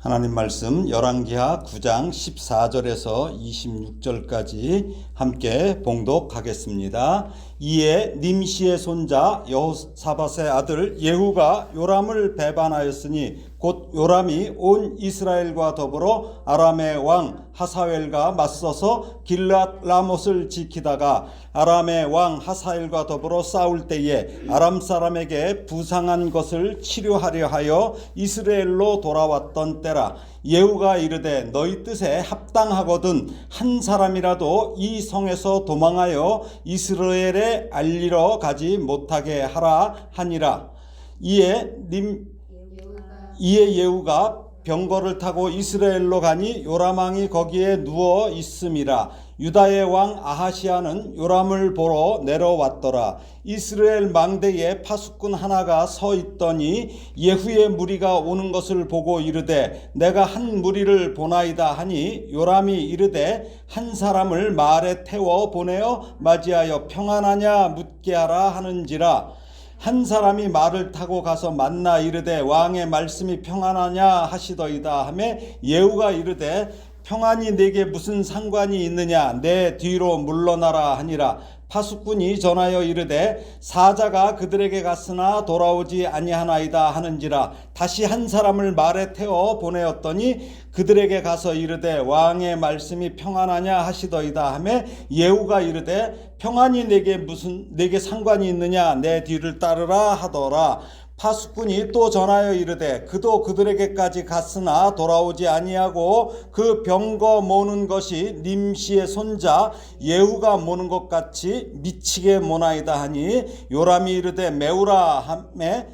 하나님 말씀 열왕기하 9장 14절에서 26절까지 함께 봉독하겠습니다. 이에 님시의 손자 여호사밧의 아들 예후가 요람을 배반하였으니 곧 요람이 온 이스라엘과 더불어 아람의 왕 하사엘과 맞서서 길앗 라못을 지키다가 아람의 왕 하사엘과 더불어 싸울 때에 아람 사람에게 부상한 것을 치료하려 하여 이스라엘로 돌아왔던 때라. 예후가 이르되 너희 뜻에 합당하거든 한 사람이라도 이 성에서 도망하여 이스라엘에 알리러 가지 못하게 하라 하니라. 이에 예후가 병거를 타고 이스라엘로 가니 요람 왕이 거기에 누워 있음이라. 유다의 왕 아하시야는 요람을 보러 내려왔더라. 이스라엘 망대에 파수꾼 하나가 서 있더니 예후의 무리가 오는 것을 보고 이르되 내가 한 무리를 보나이다 하니 요람이 이르되 한 사람을 말에 태워 보내어 맞이하여 평안하냐 묻게 하라 하는지라. 한 사람이 말을 타고 가서 만나 이르되 왕의 말씀이 평안하냐 하시더이다 하며 예후가 이르되 평안이 내게 무슨 상관이 있느냐 내 뒤로 물러나라 하니라. 파수꾼이 전하여 이르되 사자가 그들에게 갔으나 돌아오지 아니하나이다 하는지라. 다시 한 사람을 말에 태워 보내었더니 그들에게 가서 이르되 왕의 말씀이 평안하냐 하시더이다 하며 예후가 이르되 평안이 내게 상관이 있느냐 내 뒤를 따르라 하더라. 파수꾼이 또 전하여 이르되 그도 그들에게까지 갔으나 돌아오지 아니하고 그 병거 모는 것이 님시의 손자 예후가 모는 것 같이 미치게 모나이다 하니 요람이 이르되 메우라 하매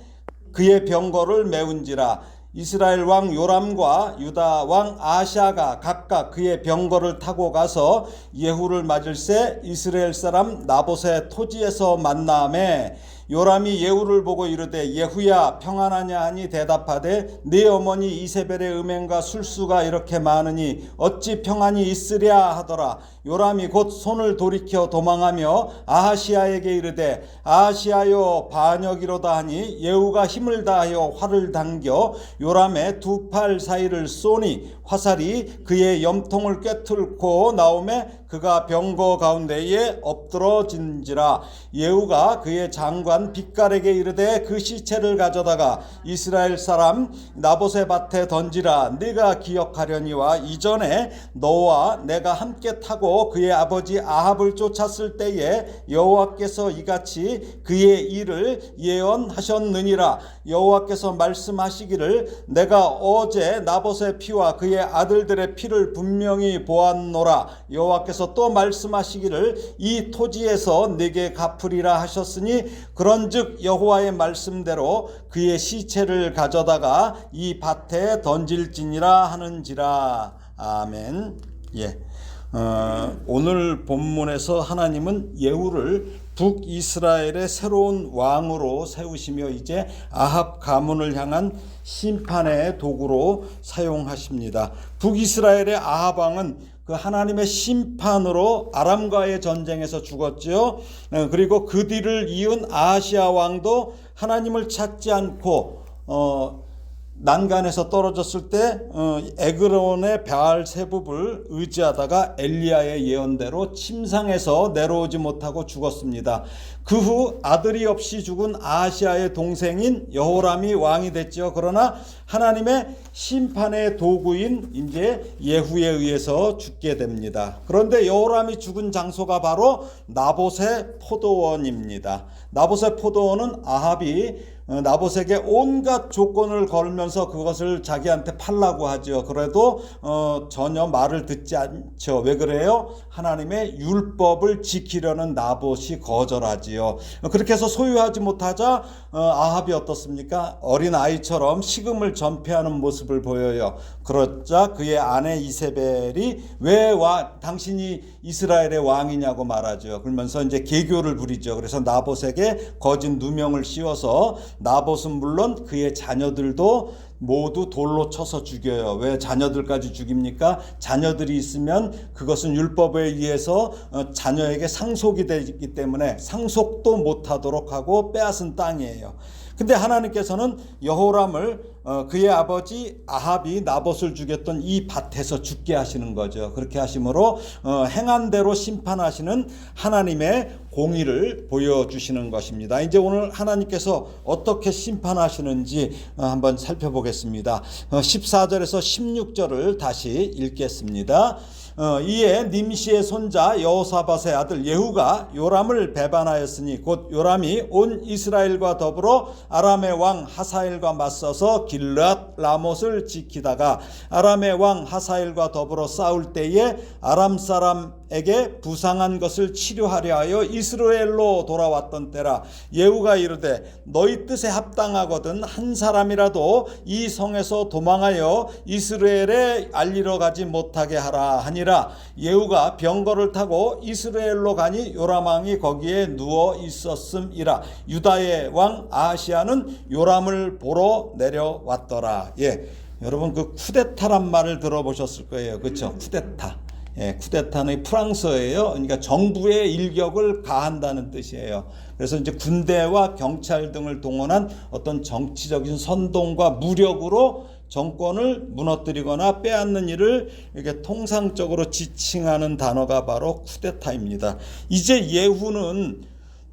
그의 병거를 메운지라. 이스라엘 왕 요람과 유다 왕 아하시야가 각각 그의 병거를 타고 가서 예후를 맞을새 이스라엘 사람 나봇의 토지에서 만나매 요람이 예후를 보고 이르되 예후야 평안하냐 하니 대답하되 네 어머니 이세벨의 음행과 술수가 이렇게 많으니 어찌 평안이 있으랴 하더라. 요람이 곧 손을 돌이켜 도망하며 아하시야에게 이르되 아하시야여 반역이로다 하니 예후가 힘을 다하여 활을 당겨 요람의 두 팔 사이를 쏘니 화살이 그의 염통을 꿰뚫고 나오매 그가 병거 가운데에 엎드러진지라. 예후가 그의 장관 빗갈에게 이르되 그 시체를 가져다가 이스라엘 사람 나봇의 밭에 던지라. 네가 기억하려니와 이전에 너와 내가 함께 타고 그의 아버지 아합을 쫓았을 때에 여호와께서 이같이 그의 일을 예언하셨느니라. 여호와께서 말씀하시기를 내가 어제 나봇의 피와 그의 아들들의 피를 분명히 보았노라. 여호와께서 또 말씀하시기를 이 토지에서 내게 갚으리라 하셨으니 그런즉 여호와의 말씀대로 그의 시체를 가져다가 이 밭에 던질지니라 하는지라. 아멘. 오늘 본문에서 하나님은 예후를 북이스라엘의 새로운 왕으로 세우시며 이제 아합 가문을 향한 심판의 도구로 사용하십니다. 북이스라엘의 아합 왕은 그 하나님의 심판으로 아람과의 전쟁에서 죽었죠. 그리고 그 뒤를 이은 아하시야 왕도 하나님을 찾지 않고 난간에서 떨어졌을 때 에그론의 브알세붑을 의지하다가 엘리야의 예언대로 침상에서 내려오지 못하고 죽었습니다. 그 후 아들이 없이 죽은 아하시야의 동생인 여호람이 왕이 됐죠. 그러나 하나님의 심판의 도구인 이제 예후에 의해서 죽게 됩니다. 그런데 여호람이 죽은 장소가 바로 나봇의 포도원입니다. 나봇의 포도원은 아합이 나봇에게 온갖 조건을 걸면서 그것을 자기한테 팔라고 하죠. 그래도 전혀 말을 듣지 않죠. 왜 그래요? 하나님의 율법을 지키려는 나봇이 거절하지요. 그렇게 해서 소유하지 못하자 아합이 어떻습니까? 어린 아이처럼 식음을 전폐하는 모습을 보여요. 그러자 그의 아내 이세벨이 왜 당신이 이스라엘의 왕이냐고 말하죠. 그러면서 이제 개교를 부리죠. 그래서 나봇에게 거짓 누명을 씌워서 나봇은 물론 그의 자녀들도 모두 돌로 쳐서 죽여요. 왜 자녀들까지 죽입니까? 자녀들이 있으면 그것은 율법에 의해서 자녀에게 상속이 되기 때문에 상속도 못하도록 하고 빼앗은 땅이에요. 근데 하나님께서는 여호람을 그의 아버지 아합이 나봇을 죽였던 이 밭에서 죽게 하시는 거죠. 그렇게 하심으로 행한 대로 심판하시는 하나님의 공의를 보여주시는 것입니다. 이제 오늘 하나님께서 어떻게 심판하시는지 한번 살펴보겠습니다. 14절에서 16절을 다시 읽겠습니다. 이에 님시의 손자 여호사밧의 아들 예후가 요람을 배반하였으니 곧 요람이 온 이스라엘과 더불어 아람의 왕 하사엘과 맞서서 길르앗 라못을 지키다가 아람의 왕 하사엘과 더불어 싸울 때에 아람 사람에게 부상한 것을 치료하려 하여 이스라엘로 돌아왔던 때라. 예후가 이르되 너희 뜻에 합당하거든 한 사람이라도 이 성에서 도망하여 이스라엘에 알리러 가지 못하게 하라 하니라. 예후가 병거를 타고 이스라엘로 가니 요람 왕이 거기에 누워 있었음이라. 유다의 왕 아하시야는 요람을 보러 내려왔더라. 여러분 그 쿠데타란 말을 들어보셨을 거예요. 그렇죠? 쿠데타. 쿠데타는 프랑스어예요. 그러니까 정부의 일격을 가한다는 뜻이에요. 그래서 이제 군대와 경찰 등을 동원한 어떤 정치적인 선동과 무력으로 정권을 무너뜨리거나 빼앗는 일을 이렇게 통상적으로 지칭하는 단어가 바로 쿠데타입니다. 이제 예후는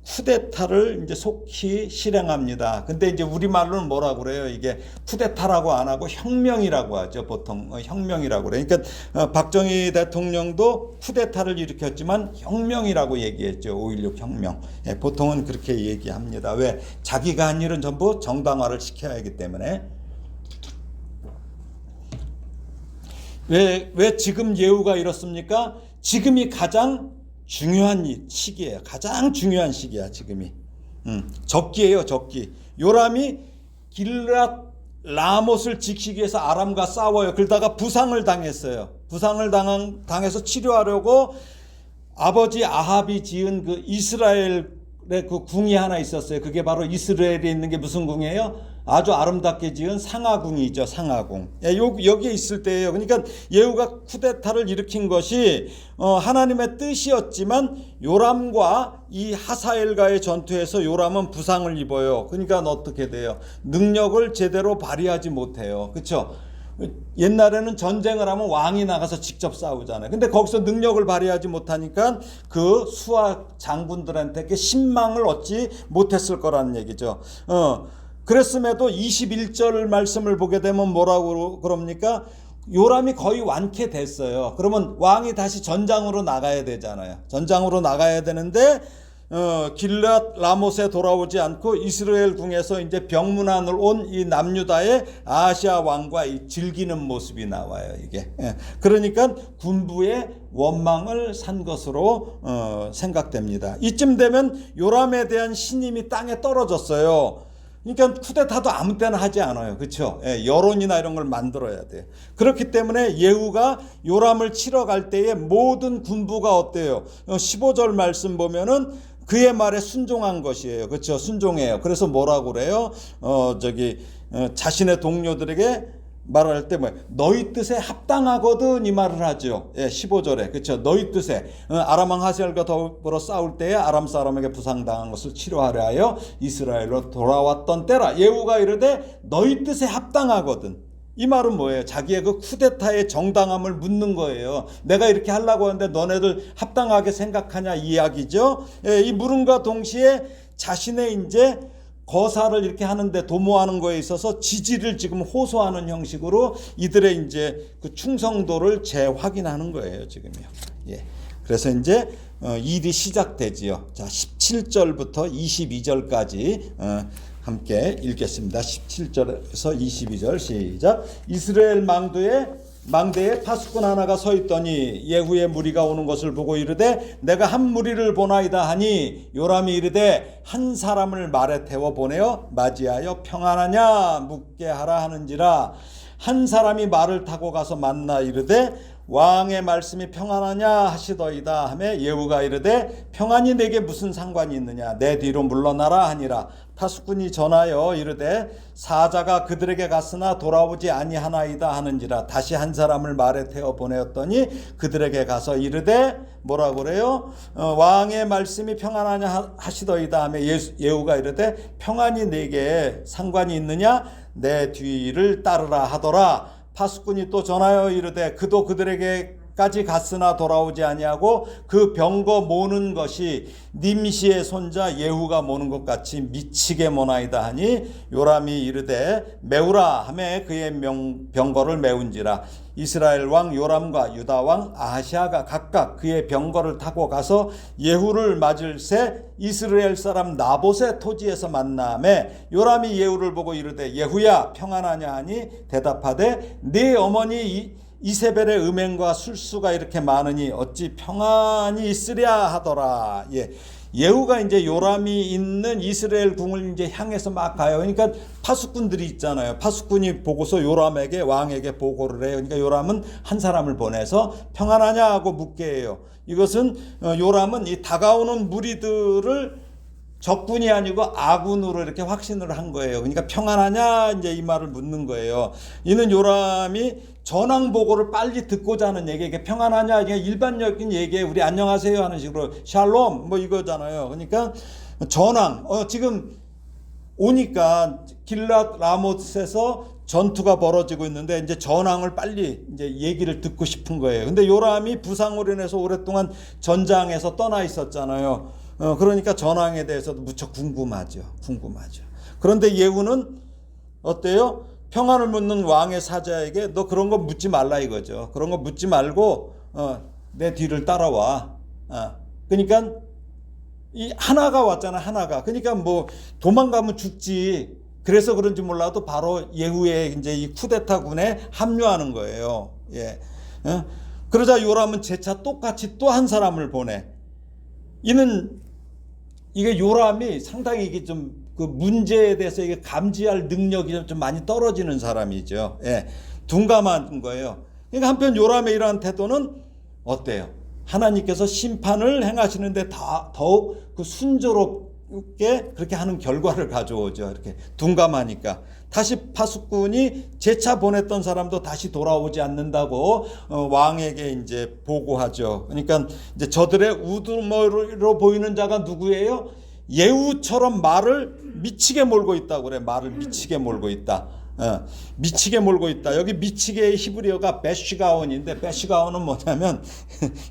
쿠데타를 이제 속히 실행합니다. 근데 이제 우리말로는 뭐라고 그래요? 이게 쿠데타라고 안 하고 혁명이라고 하죠. 보통 혁명이라고 그래요. 그러니까 박정희 대통령도 쿠데타를 일으켰지만 혁명이라고 얘기했죠. 5.16 혁명. 보통은 그렇게 얘기합니다. 왜? 자기가 한 일은 전부 정당화를 시켜야 하기 때문에. 왜 지금 예후가 이렇습니까? 지금이 가장 중요한 시기예요. 가장 중요한 시기야 지금이. 적기예요. 적기. 요람이 길르앗 라못을 지키기 위해서 아람과 싸워요. 그러다가 부상을 당했어요. 부상을 당해서 치료하려고 아버지 아합이 지은 그 이스라엘의 그 궁이 하나 있었어요. 그게 바로 이스라엘에 있는 게 무슨 궁이에요? 아주 아름답게 지은 상하궁이죠. 상하궁. 여기에 있을 때예요. 그러니까 예후가 쿠데타를 일으킨 것이 하나님의 뜻이었지만 요람과 이 하사엘과의 전투에서 요람은 부상을 입어요. 그러니까 어떻게 돼요? 능력을 제대로 발휘하지 못해요. 그렇죠? 옛날에는 전쟁을 하면 왕이 나가서 직접 싸우잖아요. 근데 거기서 능력을 발휘하지 못하니까 그 수하 장군들한테 신망을 얻지 못했을 거라는 얘기죠. 그랬음에도 21절 말씀을 보게 되면 뭐라고 그럽니까? 요람이 거의 완쾌됐어요. 그러면 왕이 다시 전장으로 나가야 되잖아요. 전장으로 나가야 되는데 길르앗 라못에 돌아오지 않고 이스라엘 궁에서 이제 병문안을 온 이 남유다의 아하시야 왕과 이 즐기는 모습이 나와요. 이게 그러니까 군부의 원망을 산 것으로 생각됩니다. 이쯤 되면 요람에 대한 신임이 땅에 떨어졌어요. 그러니까 쿠데타도 아무 때나 하지 않아요. 그렇죠? 여론이나 이런 걸 만들어야 돼요. 그렇기 때문에 예후가 요람을 치러 갈 때에 모든 군부가 어때요? 15절 말씀 보면은 그의 말에 순종한 것이에요. 그렇죠? 순종해요. 그래서 뭐라고 그래요? 자신의 동료들에게 말할 때 너희 뜻에 합당하거든 이 말을 하죠. 15절에. 그렇죠. 너희 뜻에 아람 왕 하사엘과 더불어 싸울 때에 아람 사람에게 부상당한 것을 치료하려 하여 이스라엘로 돌아왔던 때라. 예후가 이르되 너희 뜻에 합당하거든. 이 말은 뭐예요? 자기의 그 쿠데타의 정당함을 묻는 거예요. 내가 이렇게 하려고 하는데 너네들 합당하게 생각하냐 이 이야기죠. 이 물음과 동시에 자신의 이제 거사를 이렇게 하는데 도모하는 거에 있어서 지지를 지금 호소하는 형식으로 이들의 이제 그 충성도를 재확인하는 거예요, 지금요. 그래서 이제 일이 시작되지요. 자, 17절부터 22절까지 함께 읽겠습니다. 17절에서 22절 시작. 이스라엘 망대에 파수꾼 하나가 서 있더니 예후의 무리가 오는 것을 보고 이르되 내가 한 무리를 보나이다 하니 요람이 이르되 한 사람을 말에 태워 보내어 맞이하여 평안하냐 묻게 하라 하는지라. 한 사람이 말을 타고 가서 만나 이르되 왕의 말씀이 평안하냐 하시더이다 하매 예후가 이르되 평안이 내게 무슨 상관이 있느냐 내 뒤로 물러나라 하니라. 파수꾼이 전하여 이르되 사자가 그들에게 갔으나 돌아오지 아니하나이다 하는지라. 다시 한 사람을 말에 태워 보내었더니 그들에게 가서 이르되 뭐라고 그래요? 왕의 말씀이 평안하냐 하시더이다 하며 예후가 이르되 평안이 내게 상관이 있느냐 내 뒤를 따르라 하더라. 파수꾼이 또 전하여 이르되 그도 그들에게까지 갔으나 돌아오지 아니하고 그 병거 모는 것이 님시의 손자 예후가 모는 것 같이 미치게 모나이다 하니 요람이 이르되 메우라 하매 그의 병거를 메운지라. 이스라엘 왕 요람과 유다 왕 아하시아가 각각 그의 병거를 타고 가서 예후를 맞을 새 이스라엘 사람 나봇의 토지에서 만나매 요람이 예후를 보고 이르되 예후야 평안하냐 하니 대답하되 네 어머니 이세벨의 음행과 술수가 이렇게 많으니 어찌 평안이 있으랴 하더라. 예후가 이제 요람이 있는 이스라엘 궁을 이제 향해서 막 가요. 그러니까 파수꾼들이 있잖아요. 파수꾼이 보고서 요람에게 왕에게 보고를 해요. 그러니까 요람은 한 사람을 보내서 평안하냐 하고 묻게 해요. 이것은 요람은 이 다가오는 무리들을 적군이 아니고 아군으로 이렇게 확신을 한 거예요. 그러니까 평안하냐 이제 이 말을 묻는 거예요. 이는 요람이 전황 보고를 빨리 듣고자 하는 얘기, 이게 평안하냐 그냥 일반적인 얘기에 우리 안녕하세요 하는 식으로 샬롬 뭐 이거잖아요. 그러니까 전황 지금 오니까 길랏 라못에서 전투가 벌어지고 있는데 이제 전황을 빨리 이제 얘기를 듣고 싶은 거예요. 근데 요람이 부상으로 인해서 오랫동안 전장에서 떠나 있었잖아요. 그러니까 전황에 대해서도 무척 궁금하죠. 그런데 예후는 어때요? 평안을 묻는 왕의 사자에게 너 그런 거 묻지 말라 이거죠. 그런 거 묻지 말고 내 뒤를 따라와. 그러니까 이 하나가 왔잖아. 하나가. 그러니까 뭐 도망가면 죽지. 그래서 그런지 몰라도 바로 예후의 이제 이 쿠데타군에 합류하는 거예요. 그러자 요람은 재차 똑같이 또 한 사람을 보내. 이게 요람이 상당히 이게 좀 그 문제에 대해서 이게 감지할 능력이 좀 많이 떨어지는 사람이죠. 둔감한 거예요. 그러니까 한편 요람의 이러한 태도는 어때요? 하나님께서 심판을 행하시는데 더욱 그 순조롭게 그렇게 하는 결과를 가져오죠. 이렇게 둔감하니까. 다시 파수꾼이 재차 보냈던 사람도 다시 돌아오지 않는다고 왕에게 이제 보고하죠. 그러니까 이제 저들의 우두머리로 보이는 자가 누구예요? 예후처럼 말을 미치게 몰고 있다고 그래. 말을 미치게 몰고 있다. 미치게 몰고 있다. 여기 미치게의 히브리어가 베시가온인데 베시가온은 뭐냐면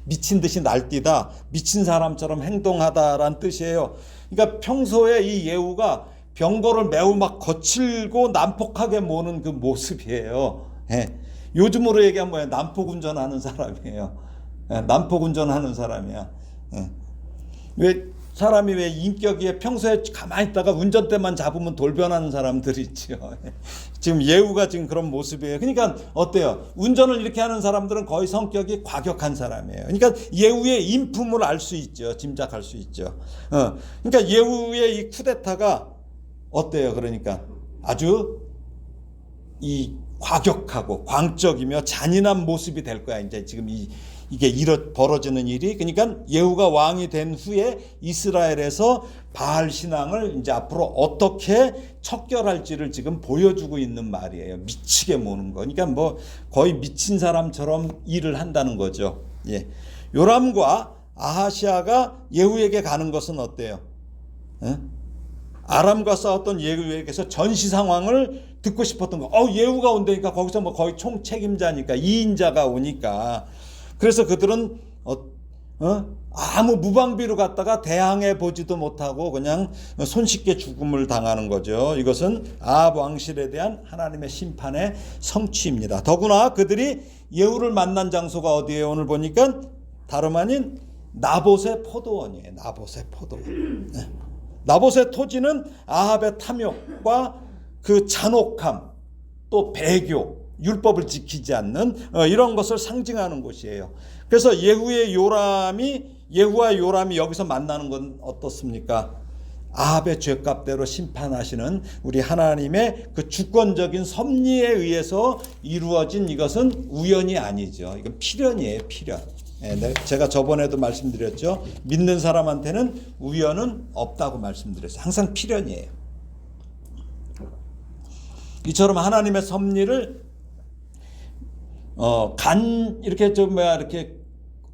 미친 듯이 날뛰다, 미친 사람처럼 행동하다라는 뜻이에요. 그러니까 평소에 이 예후가 병거를 매우 막 거칠고 난폭하게 모는 그 모습이에요. 요즘으로 얘기하면 뭐예요? 난폭운전하는 사람이에요. 난폭운전하는 사람이야. 사람이 왜 인격이 평소에 가만히 있다가 운전대만 잡으면 돌변하는 사람들이 있죠. 지금 예후가 지금 그런 모습이에요. 그러니까 어때요? 운전을 이렇게 하는 사람들은 거의 성격이 과격한 사람이에요. 그러니까 예후의 인품을 알 수 있죠. 짐작할 수 있죠. 그러니까 예후의 이 쿠데타가 어때요? 그러니까 아주 이 과격하고 광적이며 잔인한 모습이 될 거야. 이제 지금 이게 벌어지는 일이. 그러니까 예후가 왕이 된 후에 이스라엘에서 바알 신앙을 이제 앞으로 어떻게 척결할지를 지금 보여주고 있는 말이에요. 미치게 모는 거. 그러니까 뭐 거의 미친 사람처럼 일을 한다는 거죠. 요람과 아하시아가 예후에게 가는 것은 어때요? 아람과 싸웠던 예후에게서 전시 상황을 듣고 싶었던 거. 예후가 온다니까 거기서 뭐 거의 총책임자니까 2인자가 오니까. 그래서 그들은 아무 무방비로 갔다가 대항해 보지도 못하고 그냥 손쉽게 죽음을 당하는 거죠. 이것은 아합 왕실에 대한 하나님의 심판의 성취입니다. 더구나 그들이 예후를 만난 장소가 어디예요? 오늘 보니까 다름 아닌 나봇의 포도원이에요. 나봇의 포도원. 나봇의 토지는 아합의 탐욕과 그 잔혹함, 또 배교, 율법을 지키지 않는 이런 것을 상징하는 곳이에요. 그래서 예후와 요람이 여기서 만나는 건 어떻습니까? 아합의 죄값대로 심판하시는 우리 하나님의 그 주권적인 섭리에 의해서 이루어진 이것은 우연이 아니죠. 이건 필연이에요, 필연. 제가 저번에도 말씀드렸죠. 믿는 사람한테는 우연은 없다고 말씀드렸어요. 항상 필연이에요. 이처럼 하나님의 섭리를 이렇게 이렇게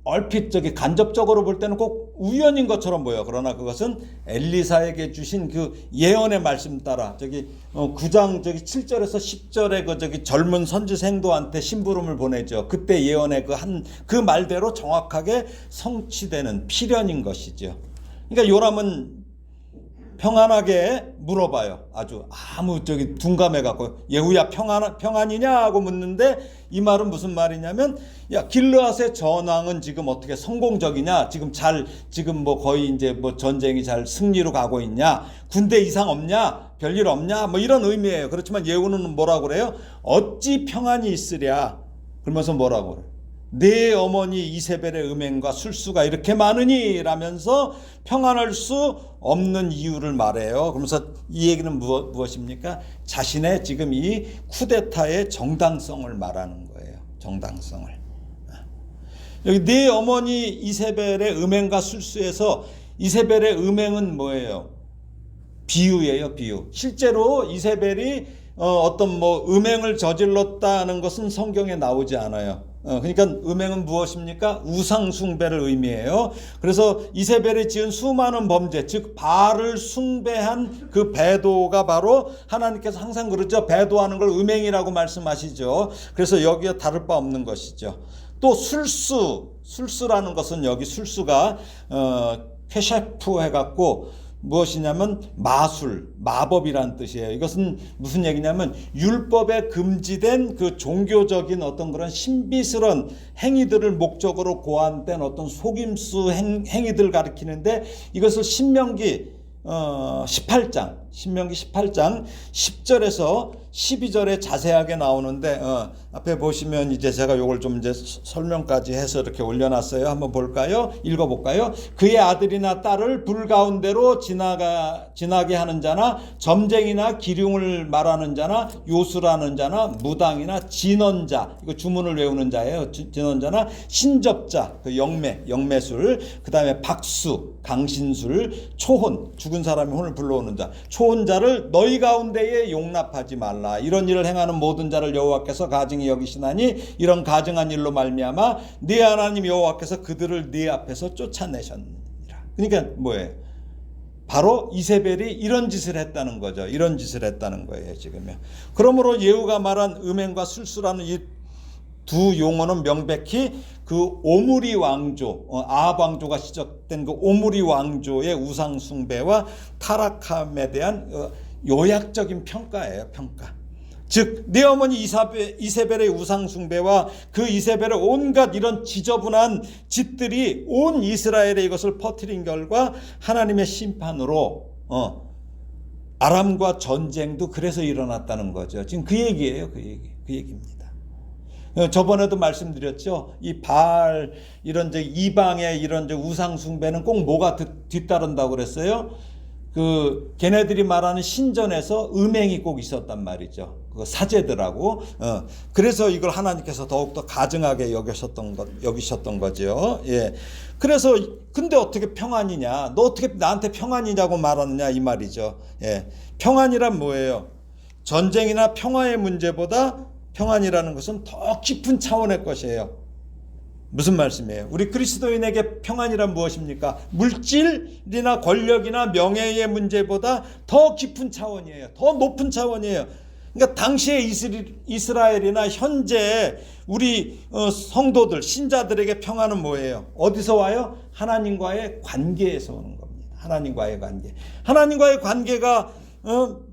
얼핏 간접적으로 볼 때는 꼭 우연인 것처럼 보여. 그러나 그것은 엘리사에게 주신 그 예언의 말씀 따라 9장 7절에서 10절에 젊은 선지생도한테 심부름을 보내죠. 그때 예언의 그 말대로 정확하게 성취되는 필연인 것이죠. 그러니까 요람은 평안하게 물어봐요. 아무 둔감해갖고 예후야 평안이냐 하고 묻는데 이 말은 무슨 말이냐면 야 길르앗의 전황은 지금 어떻게 성공적이냐? 지금 거의 이제 전쟁이 잘 승리로 가고 있냐? 군대 이상 없냐? 별일 없냐? 이런 의미예요. 그렇지만 예후는 뭐라고 그래요? 어찌 평안이 있으랴? 그러면서 뭐라고 그래요? 내 어머니 이세벨의 음행과 술수가 이렇게 많으니 라면서 평안할 수 없는 이유를 말해요. 그러면서 이 얘기는 무엇입니까? 자신의 지금 이 쿠데타의 정당성을 말하는 거예요. 정당성을. 여기 내 어머니 이세벨의 음행과 술수에서 이세벨의 음행은 뭐예요? 비유예요, 비유. 실제로 이세벨이 어떤 음행을 저질렀다는 것은 성경에 나오지 않아요. 그러니까 음행은 무엇입니까? 우상숭배를 의미해요. 그래서 이세벨이 지은 수많은 범죄, 즉 바알을 숭배한 그 배도가 바로 하나님께서 항상 그러죠. 배도하는 걸 음행이라고 말씀하시죠. 그래서 여기에 다를 바 없는 것이죠. 또 술수라는 것은 여기 술수가 쾌셰프 해갖고 무엇이냐면 마술, 마법이란 뜻이에요. 이것은 무슨 얘기냐면 율법에 금지된 그 종교적인 어떤 그런 신비스러운 행위들을 목적으로 고안된 어떤 속임수 행위들 가리키는데 이것을 신명기 18장 10절에서 12절에 자세하게 나오는데 앞에 보시면 이제 제가 요걸 좀 이제 설명까지 해서 이렇게 올려놨어요. 한번 볼까요? 읽어볼까요? 그의 아들이나 딸을 불 가운데로 지나게 하는 자나 점쟁이나 기륭을 말하는 자나 요술하는 자나 무당이나 진언자, 이거 주문을 외우는 자예요. 진언자나 신접자, 그 영매술, 그 다음에 박수, 강신술, 초혼, 죽은 사람의 혼을 불러오는 자, 초혼자를 너희 가운데에 용납하지 말라. 이런 일을 행하는 모든 자를 여호와께서 가증히 여기시나니 이런 가증한 일로 말미암아 네 하나님 여호와께서 그들을 네 앞에서 쫓아내셨느니라. 그러니까 뭐예요? 바로 이세벨이 이런 짓을 했다는 거죠. 이런 짓을 했다는 거예요, 지금요. 그러므로 예후가 말한 음행과 술수라는 이 두 용어는 명백히 그 오므리 왕조, 아합 왕조가 시작된 그 오므리 왕조의 우상 숭배와 타락함에 대한 요약적인 평가예요, 평가. 즉, 내 어머니 이세벨의 우상 숭배와 그 이세벨의 온갖 이런 지저분한 짓들이 온 이스라엘에 이것을 퍼뜨린 결과 하나님의 심판으로 아람과 전쟁도 그래서 일어났다는 거죠. 지금 그 얘기예요, 그 얘기입니다. 저번에도 말씀드렸죠. 이 바알 이런 이방의 이런 우상 숭배는 꼭 뭐가 뒤따른다고 그랬어요? 그 걔네들이 말하는 신전에서 음행이 꼭 있었단 말이죠. 그 사제들하고. 그래서 이걸 하나님께서 더욱더 가증하게 여기셨던 거죠. 예. 그래서 근데 어떻게 평안이냐? 너 어떻게 나한테 평안이냐고 말하느냐 이 말이죠. 예. 평안이란 뭐예요? 전쟁이나 평화의 문제보다 평안이라는 것은 더 깊은 차원의 것이에요. 무슨 말씀이에요? 우리 그리스도인에게 평안이란 무엇입니까? 물질이나 권력이나 명예의 문제보다 더 깊은 차원이에요. 더 높은 차원이에요. 그러니까 당시의 이스라엘이나 현재 우리 성도들, 신자들에게 평안은 뭐예요? 어디서 와요? 하나님과의 관계에서 오는 겁니다. 하나님과의 관계. 하나님과의 관계가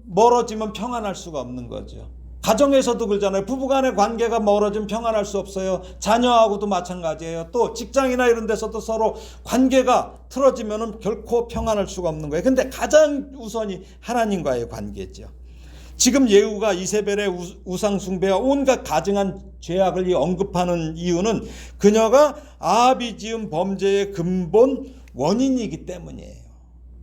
멀어지면 평안할 수가 없는 거죠. 가정에서도 그러잖아요. 부부간의 관계가 멀어지면 평안할 수 없어요. 자녀하고도 마찬가지예요. 또 직장이나 이런 데서도 서로 관계가 틀어지면 결코 평안할 수가 없는 거예요. 근데 가장 우선이 하나님과의 관계죠. 지금 예후가 이세벨의 우상숭배와 온갖 가증한 죄악을 언급하는 이유는 그녀가 아합이 지은 범죄의 근본 원인이기 때문이에요.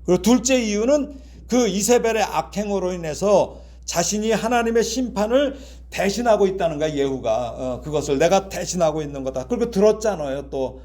그리고 둘째 이유는 그 이세벨의 악행으로 인해서 자신이 하나님의 심판을 대신하고 있다는 거야. 예후가 그것을 내가 대신하고 있는 거다. 그리고 들었잖아요. 또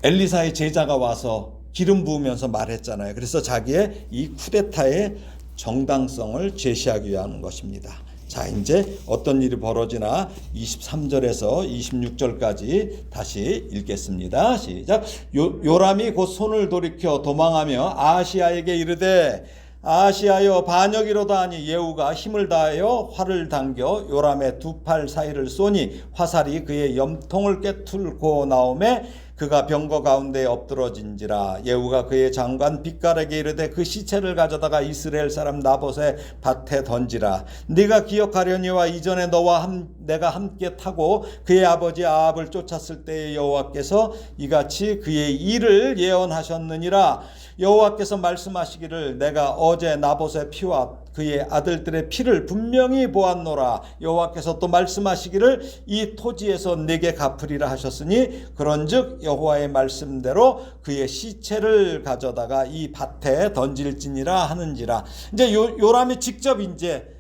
엘리사의 제자가 와서 기름 부으면서 말했잖아요. 그래서 자기의 이 쿠데타의 정당성을 제시하기 위한 것입니다. 자, 이제 어떤 일이 벌어지나 23절에서 26절까지 다시 읽겠습니다. 시작. 요람이 곧 손을 돌이켜 도망하며 아하시야에게 이르되 아하시야여 반역이로다 하니 예후가 힘을 다하여 활을 당겨 요람의 두 팔 사이를 쏘니 화살이 그의 염통을 꿰뚫고 나오매 그가 병거 가운데 엎드러진지라. 예후가 그의 장관 빗갈에게 이르되 그 시체를 가져다가 이스라엘 사람 나봇의 밭에 던지라. 네가 기억하려니와 이전에 너와 내가 함께 타고 그의 아버지 아합을 쫓았을 때에 여호와께서 이같이 그의 일을 예언하셨느니라. 여호와께서 말씀하시기를 내가 어제 나봇의 피와 그의 아들들의 피를 분명히 보았노라. 여호와께서 또 말씀하시기를 이 토지에서 내게 갚으리라 하셨으니 그런즉 여호와의 말씀대로 그의 시체를 가져다가 이 밭에 던질지니라 하는지라. 이제 요람이 직접 이제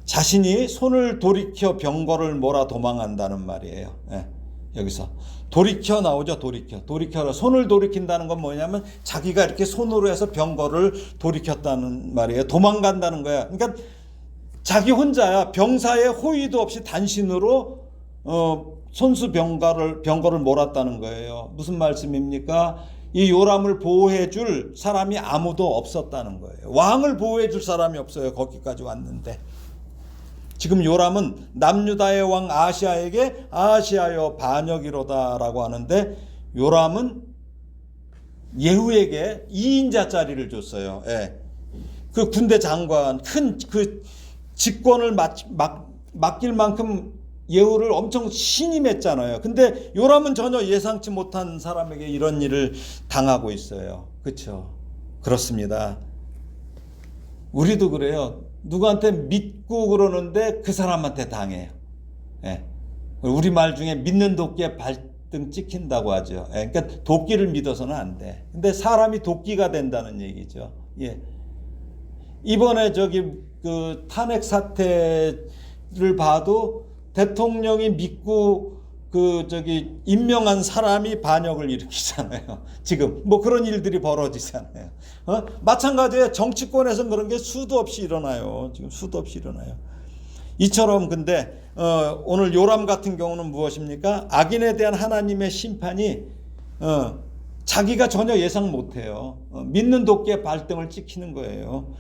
자신이 손을 돌이켜 병거를 몰아 도망한다는 말이에요. 여기서 돌이켜 나오죠. 돌이켜 손을 돌이킨다는 건 뭐냐면 자기가 이렇게 손으로 해서 병거를 돌이켰다는 말이에요. 도망간다는 거야. 그러니까 자기 혼자야. 병사의 호위도 없이 단신으로 손수 병거를 몰았다는 거예요. 무슨 말씀입니까? 이 요람을 보호해 줄 사람이 아무도 없었다는 거예요. 왕을 보호해 줄 사람이 없어요. 거기까지 왔는데. 지금 요람은 남유다의 왕 아하시야에게 아하시야여 반역이로다라고 하는데 요람은 예후에게 2인자짜리를 줬어요. 그 군대 장관 큰 그 직권을 맡길 만큼 예후를 엄청 신임했잖아요. 근데 요람은 전혀 예상치 못한 사람에게 이런 일을 당하고 있어요. 그렇죠? 그렇습니다. 우리도 그래요. 누구한테 믿고 그러는데 그 사람한테 당해요. 우리 말 중에 믿는 도끼에 발등 찍힌다고 하죠. 그러니까 도끼를 믿어서는 안 돼. 근데 사람이 도끼가 된다는 얘기죠. 이번에 그 탄핵 사태를 봐도 대통령이 믿고 임명한 사람이 반역을 일으키잖아요. 지금 뭐 그런 일들이 벌어지잖아요. 마찬가지에 정치권에서 그런 게 수도 없이 일어나요. 지금 수도 없이 일어나요. 이처럼 근데 오늘 요람 같은 경우는 무엇입니까? 악인에 대한 하나님의 심판이 자기가 전혀 예상 못해요. 믿는 도끼에 발등을 찍히는 거예요.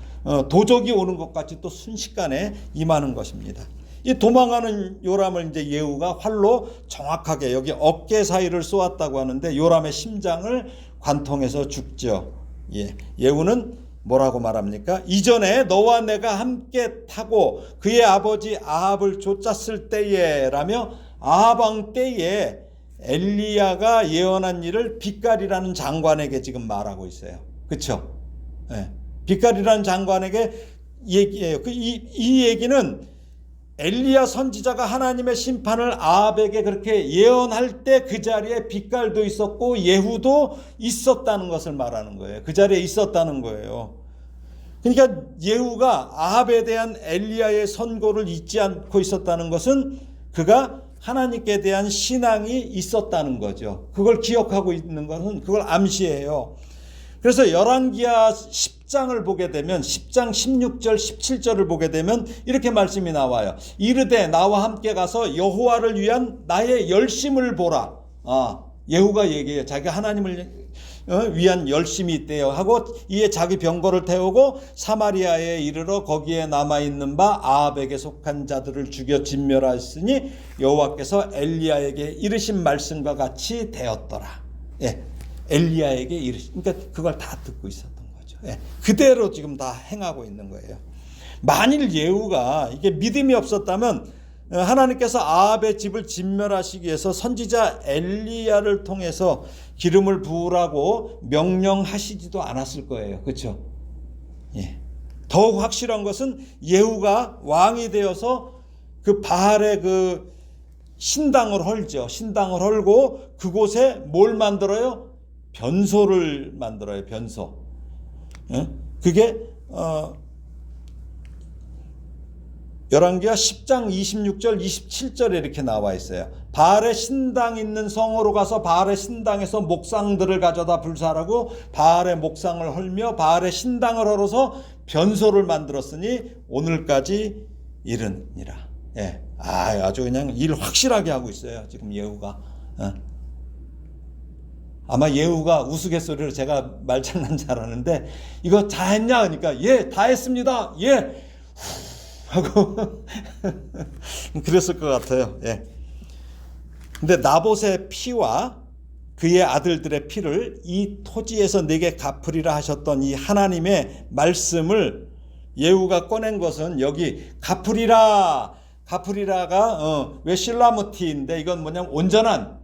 도적이 오는 것 같이 또 순식간에 임하는 것입니다. 이 도망하는 요람을 이제 예후가 활로 정확하게 여기 어깨 사이를 쏘았다고 하는데 요람의 심장을 관통해서 죽죠. 예후는 뭐라고 말합니까? 이전에 너와 내가 함께 타고 그의 아버지 아합을 쫓았을 때에 라며 아합 왕 때에 엘리야가 예언한 일을 빗갈이라는 장관에게 지금 말하고 있어요. 그렇죠? 빗갈이라는 장관에게 얘기해요. 이 얘기는 엘리야 선지자가 하나님의 심판을 아합에게 그렇게 예언할 때 그 자리에 빗갈도 있었고 예후도 있었다는 것을 말하는 거예요. 그 자리에 있었다는 거예요. 그러니까 예후가 아합에 대한 엘리야의 선고를 잊지 않고 있었다는 것은 그가 하나님께 대한 신앙이 있었다는 거죠. 그걸 기억하고 있는 것은 그걸 암시해요. 그래서 열왕기하 10장을 보게 되면 10장 16절 17절을 보게 되면 이렇게 말씀이 나와요. 이르되 나와 함께 가서 여호와를 위한 나의 열심을 보라. 예후가 얘기해요. 자기가 하나님을 위한 열심이 있대요 하고 이에 자기 병거를 태우고 사마리아에 이르러 거기에 남아있는 바 아합에게 속한 자들을 죽여 진멸하였으니 여호와께서 엘리야에게 이르신 말씀과 같이 되었더라. 엘리야에게 그러니까 그걸 다 듣고 있었던 거죠. 그대로 지금 다 행하고 있는 거예요. 만일 예후가 이게 믿음이 없었다면 하나님께서 아합의 집을 진멸하시기 위해서 선지자 엘리야를 통해서 기름을 부으라고 명령하시지도 않았을 거예요. 그렇죠? 더욱 확실한 것은 예후가 왕이 되어서 그 바알의 그 신당을 헐죠. 신당을 헐고 그곳에 뭘 만들어요? 변소를 만들어요. 변소. 그게 열왕기하 10장 26절 27절에 이렇게 나와 있어요. 바알의 신당 있는 성으로 가서 바알의 신당에서 목상들을 가져다 불살하고 바알의 목상을 헐며 바알의 신당을 헐어서 변소를 만들었으니 오늘까지 이르니라. 예. 아주 그냥 일 확실하게 하고 있어요. 지금 예후가. 아마 예후가 우스갯소리로 제가 말장난 잘하는데 이거 다 했냐? 그러니까 예, 다 했습니다. 예. 하고 그랬을 것 같아요. 예. 근데 나봇의 피와 그의 아들들의 피를 이 토지에서 내게 갚으리라 하셨던 이 하나님의 말씀을 예후가 꺼낸 것은 여기 갚으리라가 왜 실라무티인데 이건 뭐냐면 온전한,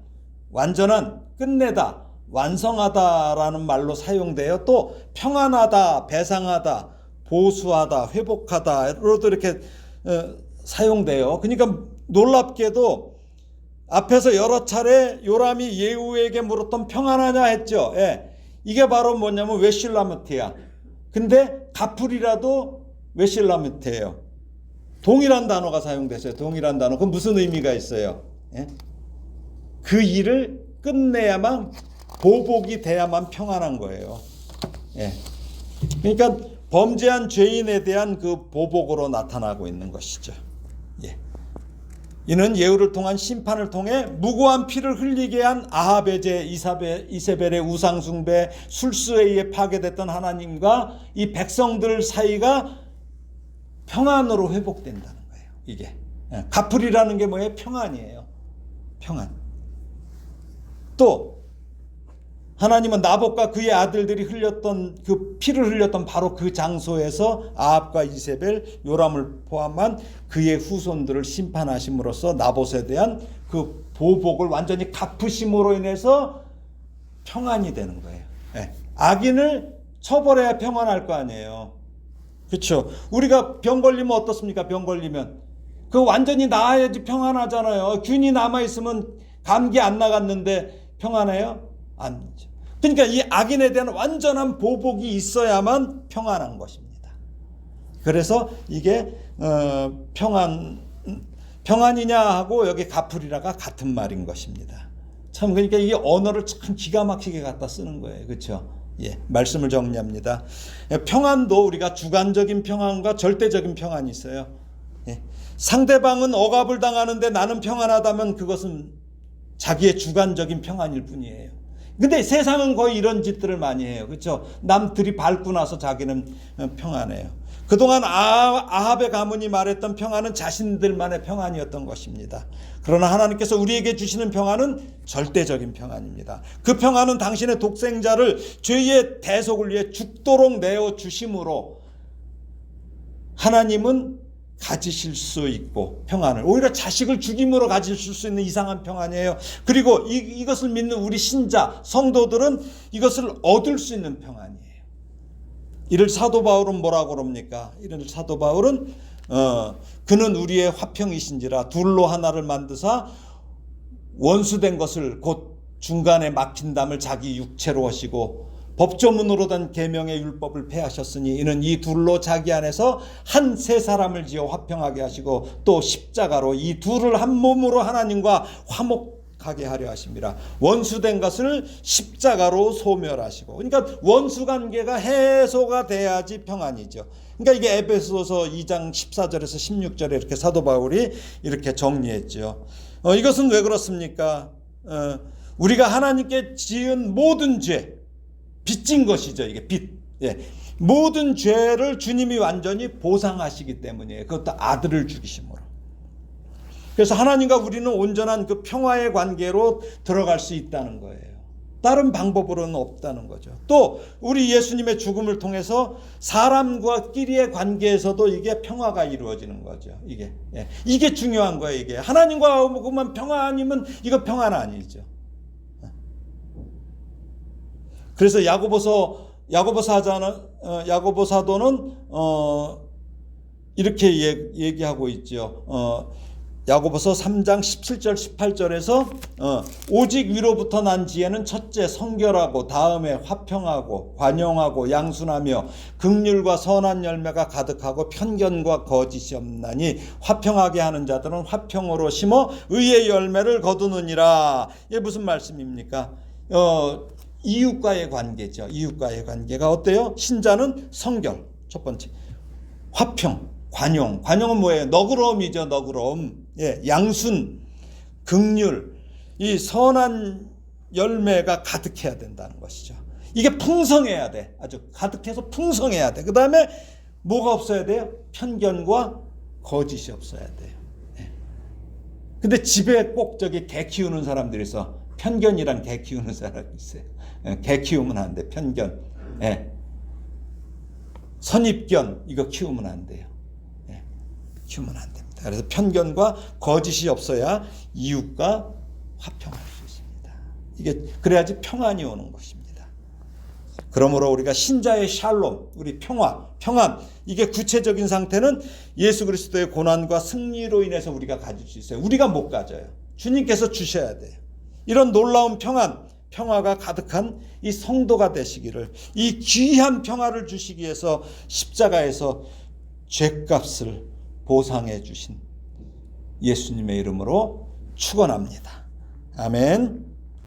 완전한, 끝내다, 완성하다라는 말로 사용돼요. 또 평안하다, 배상하다, 보수하다, 회복하다로도 이렇게 사용돼요. 그러니까 놀랍게도 앞에서 여러 차례 요람이 예후에게 물었던 평안하냐 했죠. 예. 이게 바로 뭐냐면 웨실라무트야. 근데 갚으리라도 웨실라무트예요. 동일한 단어가 사용됐어요. 동일한 단어. 그건 무슨 의미가 있어요? 예? 그 일을 끝내야만, 보복이 돼야만 평안한 거예요. 예. 그러니까 범죄한 죄인에 대한 그 보복으로 나타나고 있는 것이죠. 예. 이는 예후를 통한 심판을 통해 무고한 피를 흘리게 한 아합의 죄, 이세벨의 우상숭배, 술수에 의해 파괴됐던 하나님과 이 백성들 사이가 평안으로 회복된다는 거예요. 이게 갚으리라는 게 뭐예요? 평안이에요. 평안. 또 하나님은 나봇과 그의 아들들이 흘렸던 그 피를 흘렸던 바로 그 장소에서 아합과 이세벨, 요람을 포함한 그의 후손들을 심판하심으로써 나봇에 대한 그 보복을 완전히 갚으심으로 인해서 평안이 되는 거예요. 네. 악인을 처벌해야 평안할 거 아니에요. 그렇죠. 우리가 병 걸리면 어떻습니까? 병 걸리면 그 완전히 나아야지 평안하잖아요. 균이 남아 있으면 감기 안 나갔는데 평안해요? 아니죠. 그러니까 이 악인에 대한 완전한 보복이 있어야만 평안한 것입니다. 그래서 이게 평안이냐 하고 여기 갚으리라가 같은 말인 것입니다. 참 그러니까 이 언어를 참 기가 막히게 갖다 쓰는 거예요. 그렇죠? 예, 말씀을 정리합니다. 평안도 우리가 주관적인 평안과 절대적인 평안이 있어요. 예, 상대방은 억압을 당하는데 나는 평안하다면 그것은 자기의 주관적인 평안일 뿐이에요. 근데 세상은 거의 이런 짓들을 많이 해요. 그렇죠? 남들이 밟고 나서 자기는 평안해요. 그동안 아합의 가문이 말했던 평안은 자신들만의 평안이었던 것입니다. 그러나 하나님께서 우리에게 주시는 평안은 절대적인 평안입니다. 그 평안은 당신의 독생자를 죄의 대속을 위해 죽도록 내어주심으로 하나님은 가지실 수 있고 평안을 오히려 자식을 죽임으로 가지실 수 있는 이상한 평안이에요. 그리고 이것을 믿는 우리 신자 성도들은 이것을 얻을 수 있는 평안이에요. 이를 사도 바울은 뭐라고 그럽니까? 이를 사도 바울은 그는 우리의 화평이신지라 둘로 하나를 만드사 원수된 것을 곧 중간에 막힌 담을 자기 육체로 하시고 법조문으로 된 계명의 율법을 폐하셨으니 이는 이 둘로 자기 안에서 한 세 사람을 지어 화평하게 하시고 또 십자가로 이 둘을 한 몸으로 하나님과 화목하게 하려 하심이라. 원수된 것을 십자가로 소멸하시고, 그러니까 원수 관계가 해소가 돼야지 평안이죠. 그러니까 이게 에베소서 2장 14절에서 16절에 이렇게 사도 바울이 이렇게 정리했죠. 이것은 왜 그렇습니까? 우리가 하나님께 지은 모든 죄, 빚진 것이죠. 이게 빚. 예. 모든 죄를 주님이 완전히 보상하시기 때문이에요. 그것도 아들을 죽이심으로. 그래서 하나님과 우리는 온전한 그 평화의 관계로 들어갈 수 있다는 거예요. 다른 방법으로는 없다는 거죠. 또 우리 예수님의 죽음을 통해서 사람과 끼리의 관계에서도 이게 평화가 이루어지는 거죠. 이게 중요한 거예요. 이게 하나님과만 평안이면 이거 평안 아니죠. 그래서 야고보 사도는 이렇게 얘기하고 있죠. 야고보서 3장 17절 18절에서 오직 위로부터 난 지혜는 첫째 성결하고 다음에 화평하고 관용하고 양순하며 긍휼과 선한 열매가 가득하고 편견과 거짓이 없나니 화평하게 하는 자들은 화평으로 심어 의의 열매를 거두느니라. 이게 무슨 말씀입니까? 이웃과의 관계죠. 이웃과의 관계가 어때요? 신자는 성결, 첫 번째. 화평, 관용. 관용은 뭐예요? 너그러움이죠. 너그러움. 예, 양순, 긍휼. 이 선한 열매가 가득해야 된다는 것이죠. 이게 풍성해야 돼. 아주 가득해서 풍성해야 돼. 그 다음에 뭐가 없어야 돼요? 편견과 거짓이 없어야 돼요. 예. 근데 집에 꼭 저기 개 키우는 사람들이 있어. 편견이랑 개 키우는 사람이 있어요. 개 키우면 안 돼. 편견. 예. 선입견 이거 키우면 안 돼요. 예. 키우면 안 됩니다. 그래서 편견과 거짓이 없어야 이웃과 화평할 수 있습니다. 이게 그래야지 평안이 오는 것입니다. 그러므로 우리가 신자의 샬롬, 우리 평안 이게 구체적인 상태는 예수 그리스도의 고난과 승리로 인해서 우리가 가질 수 있어요. 우리가 못 가져요. 주님께서 주셔야 돼요. 이런 놀라운 평화가 가득한 이 성도가 되시기를, 이 귀한 평화를 주시기 위해서 십자가에서 죄값을 보상해 주신 예수님의 이름으로 축원합니다. 아멘.